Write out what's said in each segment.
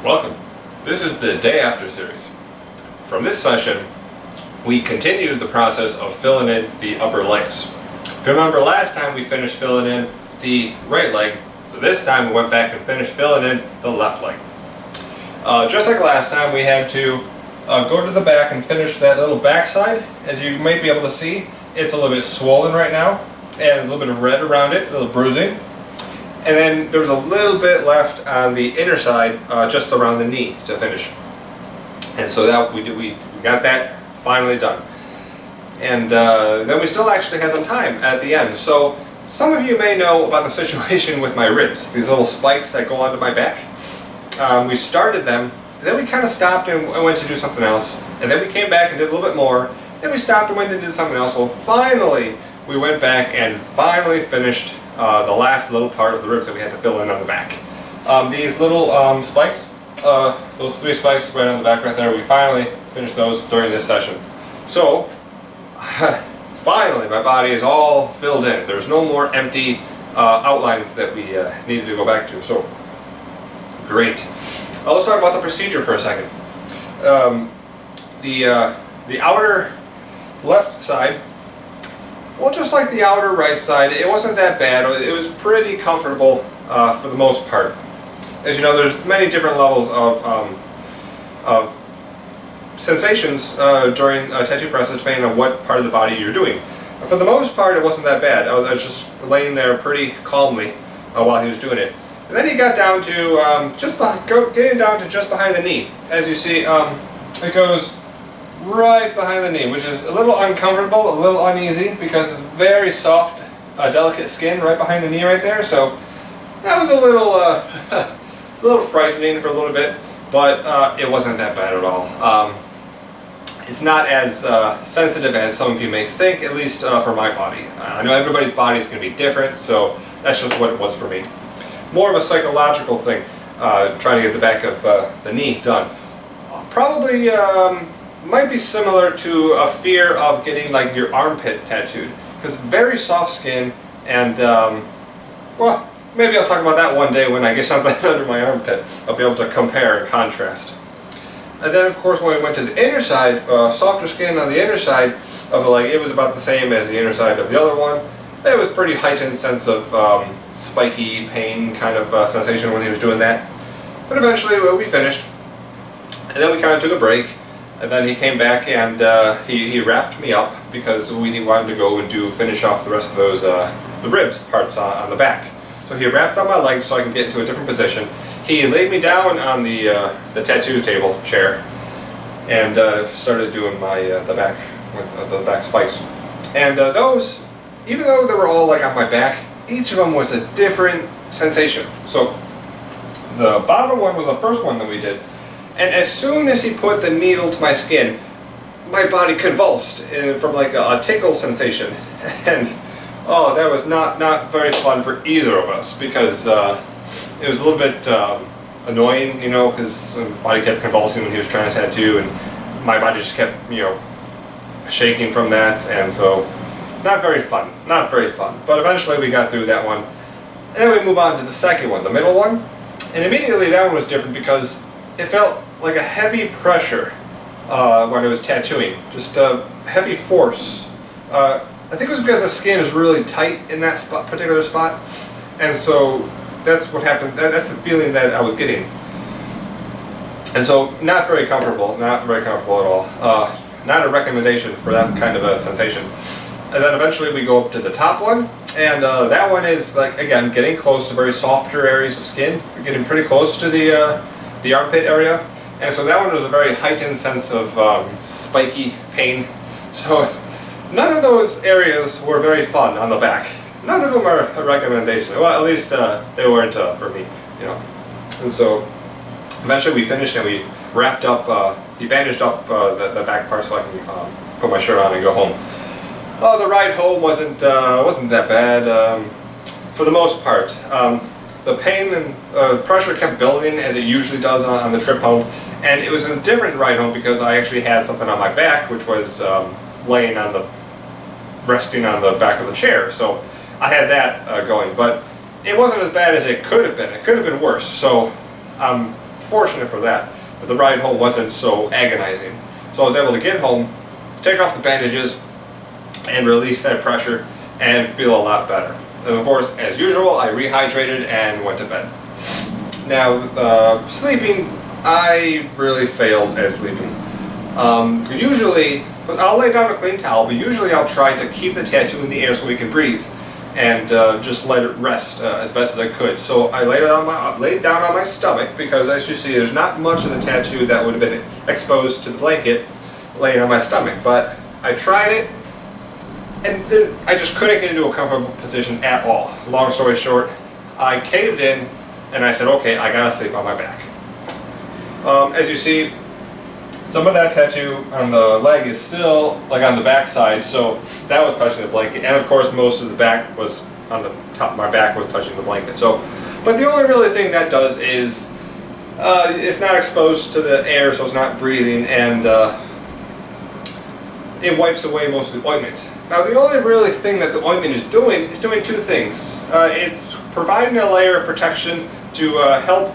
Welcome. This is the day after series. From this session, we continued the process of filling in the upper legs. If you remember, last time we finished filling in the right leg, so this time we went back and finished filling in the left leg. Just like last time, we had to go to the back and finish that little backside. As you might be able to see, it's a little bit swollen right now, and a little bit of red around it, a little bruising. And then there's a little bit left on the inner side, just around the knee to finish. And so that we got that finally done. And then we still actually had some time at the end. So some of you may know about the situation with my ribs, these little spikes that go onto my back. We started them, and then we kind of stopped and went to do something else. And then we came back and did a little bit more. Then we stopped and went and did something else. Well, finally, we went back and finally finished the last little part of the ribs that we had to fill in on the back. These little spikes, those 3 spikes right on the back right there, we finally finished those during this session. So, finally my body is all filled in. There's no more empty outlines that we needed to go back to. So, great. Let's talk about the procedure for a second. The outer left side, well, just like the outer right side, it wasn't that bad. It was pretty comfortable for the most part. As you know, there's many different levels of sensations during tattoo process depending on what part of the body you're doing. For the most part, it wasn't that bad. I was just laying there pretty calmly while he was doing it. And then he got down to getting down to just behind the knee. As you see, it goes right behind the knee, which is a little uncomfortable, a little uneasy, because it's very soft, delicate skin right behind the knee right there. So that was a little, little frightening for a little bit, but it wasn't that bad at all. It's not as sensitive as some of you may think, at least for my body. I know everybody's body is going to be different, so that's just what it was for me. More of a psychological thing, trying to get the back of the knee done. Probably might be similar to a fear of getting like your armpit tattooed, because very soft skin, and well, maybe I'll talk about that one day when I get something under my armpit. I'll be able to compare and contrast. And then of course when we went to the inner side, softer skin on the inner side of the leg, it was about the same as the inner side of the other one. It was pretty heightened sense of spiky pain kind of sensation when he was doing that. But eventually we finished, and then we kind of took a break. And then he came back and he wrapped me up because we wanted to go and finish off the rest of those the ribs parts on the back. So he wrapped up my legs so I can get into a different position. He laid me down on the tattoo table chair and started doing my the back with the back spikes. And those, even though they were all like on my back, each of them was a different sensation. So the bottom one was the first one that we did. And as soon as he put the needle to my skin, my body convulsed from like a tickle sensation. And oh, that was not very fun for either of us, because it was a little bit annoying, you know, because my body kept convulsing when he was trying to tattoo, and my body just kept, you know, shaking from that, and so not very fun. But eventually we got through that one. And then we move on to the second one, the middle one. And immediately that one was different because it felt like a heavy pressure when I was tattooing, just a heavy force. I think it was because the skin is really tight in that particular spot, and so that's what happened. That's the feeling that I was getting, and so not very comfortable at all. Not a recommendation for that kind of a sensation. And then eventually we go up to the top one, and that one is like, again, getting close to very softer areas of skin, getting pretty close to the armpit area, and so that one was a very heightened sense of spiky pain. So none of those areas were very fun on the back. None of them are a recommendation. Well, at least they weren't for me, you know. And so eventually we finished and we wrapped up. He bandaged up the back part so I can put my shirt on and go home. The ride home wasn't that bad for the most part. The pain and pressure kept building as it usually does on the trip home, and it was a different ride home because I actually had something on my back, which was resting on the back of the chair. So I had that going, but it wasn't as bad as it could have been. It could have been worse. So I'm fortunate for that. But the ride home wasn't so agonizing. So I was able to get home, take off the bandages, and release that pressure and feel a lot better. And of course, as usual, I rehydrated and went to bed. Now, sleeping, I really failed at sleeping. Usually, I'll lay down a clean towel, but usually I'll try to keep the tattoo in the air so we can breathe and just let it rest as best as I could. So I laid down on my stomach because, as you see, there's not much of the tattoo that would have been exposed to the blanket laying on my stomach. But I tried it, and I just couldn't get into a comfortable position at all. Long story short, I caved in and I said, okay, I gotta sleep on my back. As you see, some of that tattoo on the leg is still like on the back side, so that was touching the blanket. And of course, most of the back was on the top of my back was touching the blanket. So, but the only really thing that does is it's not exposed to the air, so it's not breathing, and it wipes away most of the ointment. Now, the only really thing that the ointment is doing two things. It's providing a layer of protection to help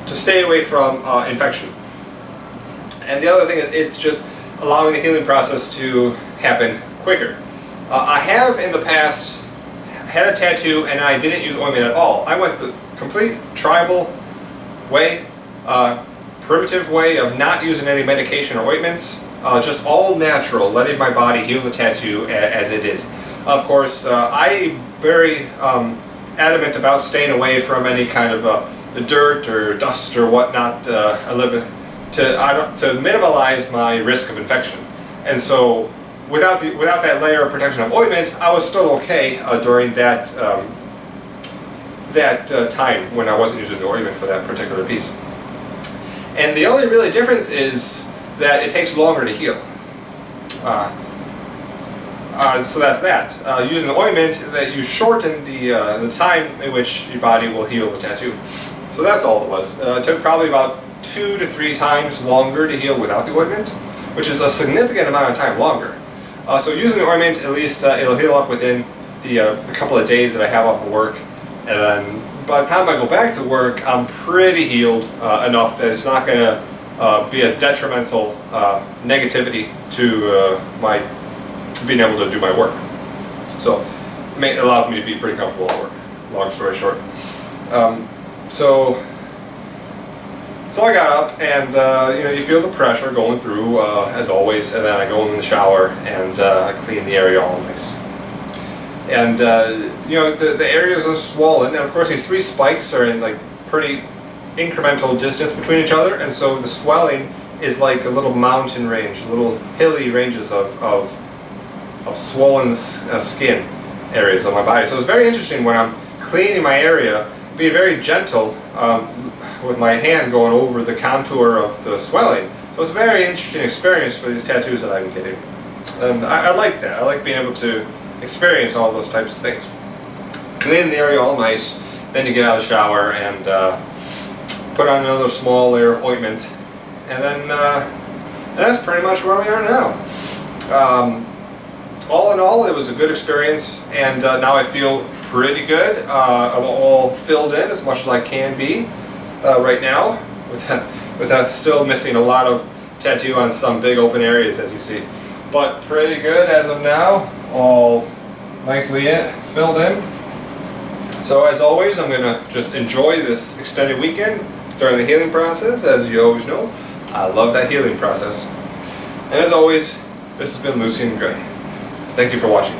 to stay away from infection. And the other thing is it's just allowing the healing process to happen quicker. I have in the past had a tattoo and I didn't use ointment at all. I went the complete tribal way, primitive way of not using any medication or ointments, just all natural, letting my body heal the tattoo as it is. Of course, I'm very adamant about staying away from any kind of dirt or dust or whatnot. To minimize my risk of infection. And so, without that layer of protection of ointment, I was still okay during that time when I wasn't using the ointment for that particular piece. And the only really difference is that it takes longer to heal. So that's that. Using the ointment, that you shorten the time in which your body will heal the tattoo. So that's all it was. It took probably about 2 to 3 times longer to heal without the ointment, which is a significant amount of time longer. So using the ointment, at least it'll heal up within the couple of days that I have off of work. And then by the time I go back to work, I'm pretty healed enough that it's not going to be a detrimental negativity to my being able to do my work. So it allows me to be pretty comfortable at work, long story short. So I got up and you feel the pressure going through as always, and then I go in the shower and I clean the area all nice. And the areas are swollen, and of course these 3 spikes are in like pretty incremental distance between each other, and so the swelling is like a little mountain range, little hilly ranges of swollen skin areas of my body. So it's very interesting when I'm cleaning my area, being very gentle with my hand going over the contour of the swelling. So it's a very interesting experience for these tattoos that I'm getting. And I like that. I like being able to experience all those types of things. Clean the area all nice, then you get out of the shower and put on another small layer of ointment, and then that's pretty much where we are now. All in all, it was a good experience, and now I feel pretty good. I'm all filled in as much as I can be right now, without still missing a lot of tattoo on some big open areas, as you see. But pretty good as of now, all nicely filled in. So as always, I'm going to just enjoy this extended weekend during the healing process. As you always know, I love that healing process. And as always, this has been Lucien Gray. Thank you for watching.